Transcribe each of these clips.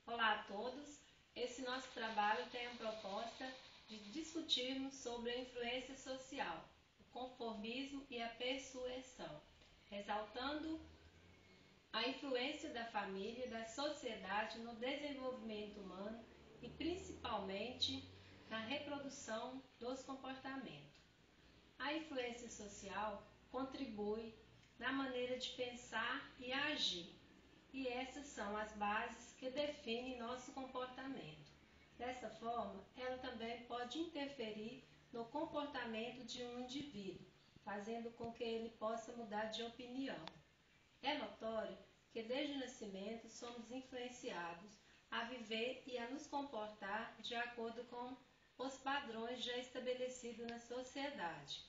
Olá a todos, esse nosso trabalho tem a proposta de discutirmos sobre a influência social, o conformismo e a persuasão, ressaltando a influência da família e da sociedade no desenvolvimento humano e principalmente na reprodução dos comportamentos. A influência social contribui na maneira de pensar e agir, e essas são as bases que definem nosso comportamento. Dessa forma, ela também pode interferir no comportamento de um indivíduo, fazendo com que ele possa mudar de opinião. É notório que desde o nascimento somos influenciados a viver e a nos comportar de acordo com os padrões já estabelecidos na sociedade.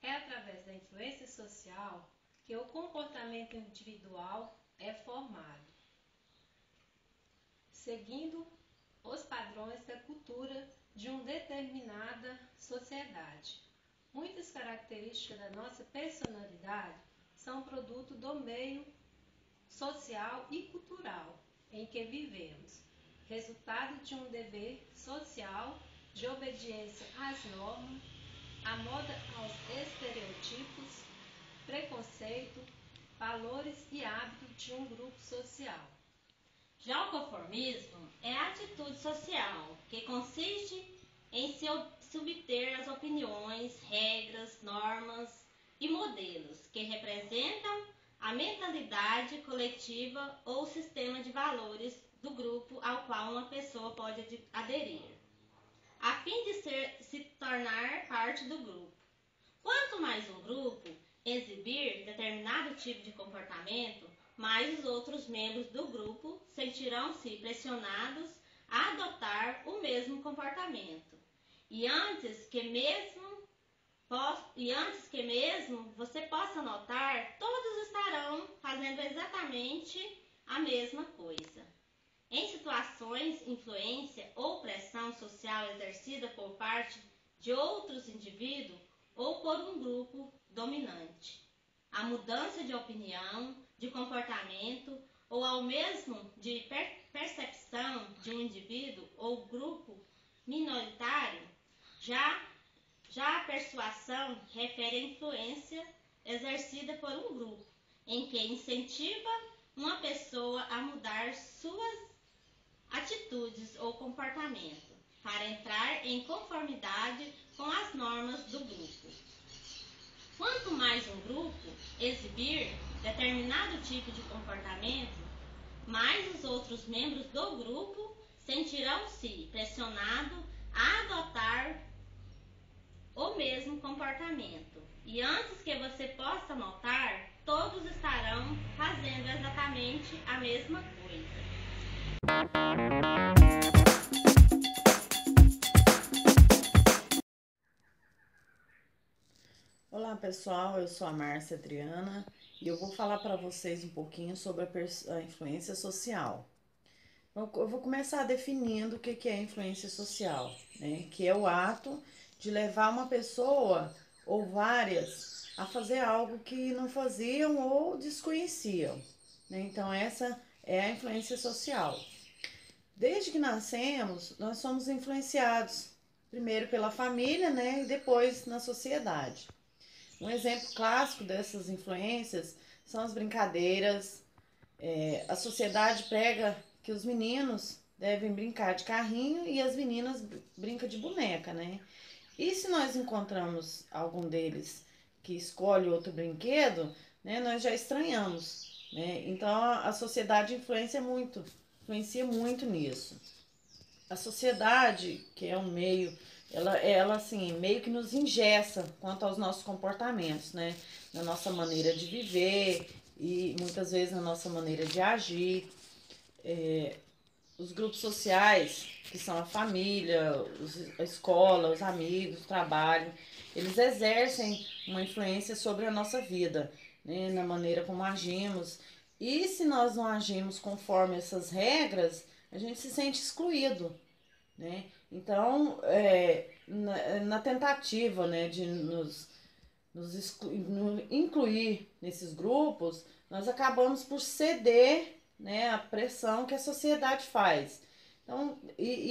É através da influência social que o comportamento individual é formado, seguindo os padrões da cultura de uma determinada sociedade. Muitas características da nossa personalidade são produto do meio social e cultural em que vivemos, resultado de um dever social de obediência às normas, à moda, aos estereotipos, preconceito, valores e hábitos de um grupo social. Já o conformismo é a atitude social que consiste em se submeter às opiniões, regras, normas e modelos que representam a mentalidade coletiva ou sistema de valores do grupo ao qual uma pessoa pode aderir, a fim de se tornar parte do grupo. Quanto mais um grupo exibir determinado tipo de comportamento, mais os outros membros do grupo sentirão-se pressionados a adotar o mesmo comportamento. E antes que mesmo você possa notar, todos estarão fazendo exatamente a mesma coisa. Em situações, influência ou pressão social exercida por parte de outros indivíduos ou por um grupo dominante, a mudança de opinião, de comportamento ou ao mesmo de percepção de um indivíduo ou grupo minoritário. Já a persuasão refere à influência exercida por um grupo, em que incentiva uma pessoa a mudar suas atitudes ou comportamento, para entrar em conformidade com as normas do grupo. Quanto mais um grupo exibir determinado tipo de comportamento, mais os outros membros do grupo sentirão-se pressionados a adotar o mesmo comportamento. E antes que você possa notar, todos estarão fazendo exatamente a mesma coisa. Olá pessoal, eu sou a Márcia Adriana e eu vou falar para vocês um pouquinho sobre a influência social. Eu vou começar definindo o que é a influência social, né? Que é o ato de levar uma pessoa ou várias a fazer algo que não faziam ou desconheciam, né? Então essa é a influência social. Desde que nascemos, nós somos influenciados primeiro pela família, né? E depois na sociedade. Um exemplo clássico dessas influências são as brincadeiras. A sociedade prega que os meninos devem brincar de carrinho e as meninas brincam de boneca, né? E se nós encontramos algum deles que escolhe outro brinquedo, né, nós já estranhamos, né? Então a sociedade influencia muito nisso. A sociedade, que é um meio, ela assim, meio que nos engessa quanto aos nossos comportamentos, né? Na nossa maneira de viver e muitas vezes na nossa maneira de agir. Os grupos sociais, que são a família, a escola, os amigos, o trabalho, eles exercem uma influência sobre a nossa vida, né? Na maneira como agimos. E se nós não agimos conforme essas regras, a gente se sente excluído, né? Então, na tentativa, né, de incluir nesses grupos, nós acabamos por ceder, né, à pressão que a sociedade faz. Então,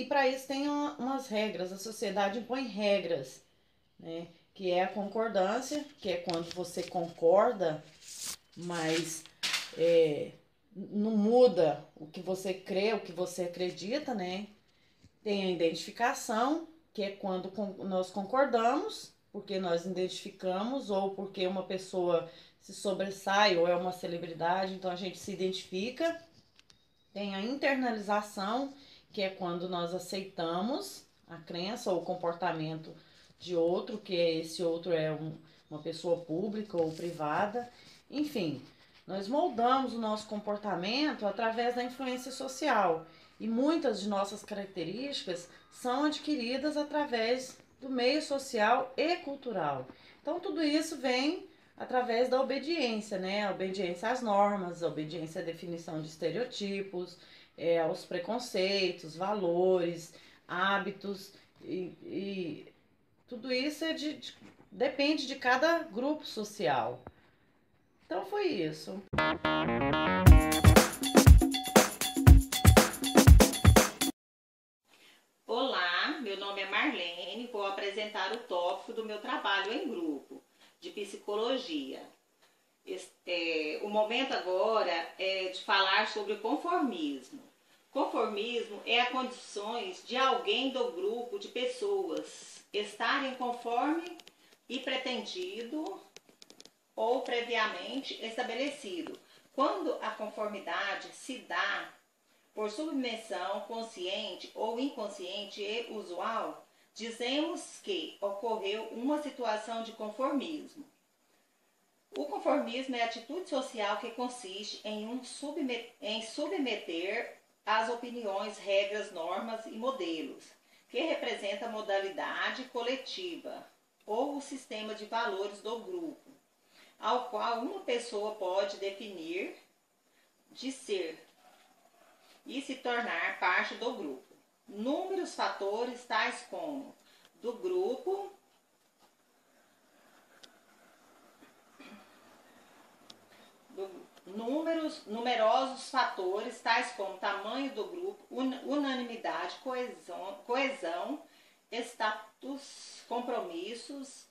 para isso tem umas regras, a sociedade impõe regras, né, que é a concordância, que é quando você concorda, mas não muda o que você crê, o que você acredita, né? Tem a identificação, que é quando nós concordamos, porque nós identificamos, ou porque uma pessoa se sobressai, ou é uma celebridade, então a gente se identifica. Tem a internalização, que é quando nós aceitamos a crença ou o comportamento de outro, que esse outro é uma pessoa pública ou privada. Enfim, nós moldamos o nosso comportamento através da influência social. E muitas de nossas características são adquiridas através do meio social e cultural. Então, tudo isso vem através da obediência, né? A obediência às normas, a obediência à definição de estereotipos, aos preconceitos, valores, hábitos, e tudo isso depende de cada grupo social. Então, foi isso. Olá, meu nome é Marlene, vou apresentar o tópico do meu trabalho em grupo de psicologia. O momento agora é de falar sobre o conformismo. Conformismo é a condições de alguém do grupo de pessoas estarem conforme e pretendido ou previamente estabelecido. Quando a conformidade se dá por submissão consciente ou inconsciente e usual, dizemos que ocorreu uma situação de conformismo. O conformismo é a atitude social que consiste em submeter às opiniões, regras, normas e modelos, que representa a modalidade coletiva ou o sistema de valores do grupo, ao qual uma pessoa pode definir de ser e se tornar parte do grupo. Inúmeros fatores tais como do grupo, numerosos fatores tais como tamanho do grupo, unanimidade, coesão, status, compromissos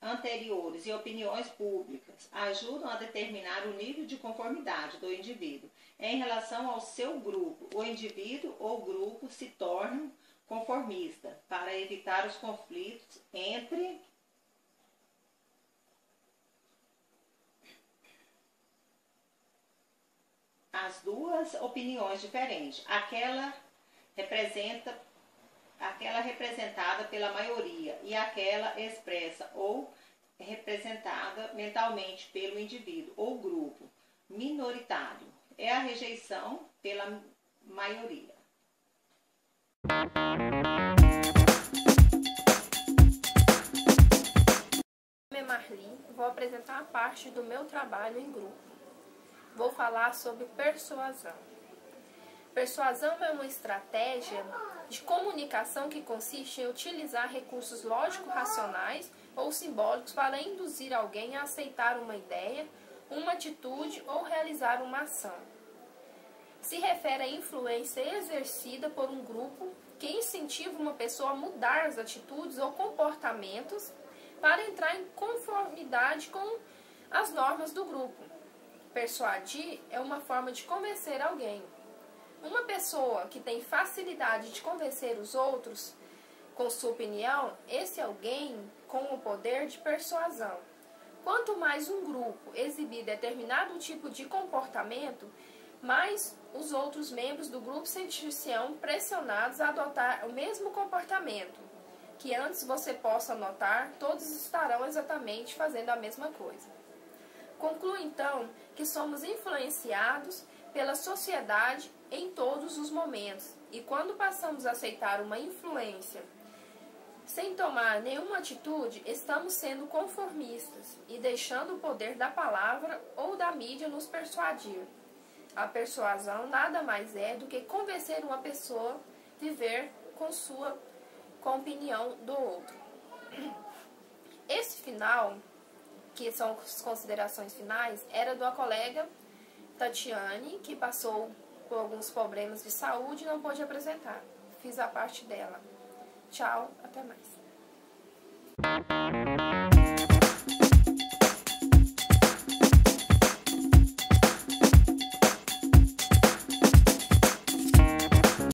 anteriores e opiniões públicas ajudam a determinar o nível de conformidade do indivíduo em relação ao seu grupo. O indivíduo ou grupo se torna conformista para evitar os conflitos entre as duas opiniões diferentes, aquela representada pela maioria e aquela expressa ou representada mentalmente pelo indivíduo ou grupo minoritário. É a rejeição pela maioria. Meu nome é Marli, vou apresentar a parte do meu trabalho em grupo. Vou falar sobre persuasão. Persuasão é uma estratégia de comunicação que consiste em utilizar recursos lógico-racionais ou simbólicos para induzir alguém a aceitar uma ideia, uma atitude ou realizar uma ação. Se refere à influência exercida por um grupo que incentiva uma pessoa a mudar as atitudes ou comportamentos para entrar em conformidade com as normas do grupo. Persuadir é uma forma de convencer alguém. Uma pessoa que tem facilidade de convencer os outros com sua opinião, esse alguém com o poder de persuasão. Quanto mais um grupo exibir determinado tipo de comportamento, mais os outros membros do grupo sentir-se-ão pressionados a adotar o mesmo comportamento, que antes você possa notar, todos estarão exatamente fazendo a mesma coisa. Concluo então que somos influenciados pela sociedade em todos os momentos, e quando passamos a aceitar uma influência sem tomar nenhuma atitude, estamos sendo conformistas e deixando o poder da palavra ou da mídia nos persuadir. A persuasão nada mais é do que convencer uma pessoa a viver com a opinião do outro. Esse final, que são as considerações finais, era da colega Tatiane, que passou por alguns problemas de saúde e não pôde apresentar. Fiz a parte dela. Tchau, até mais.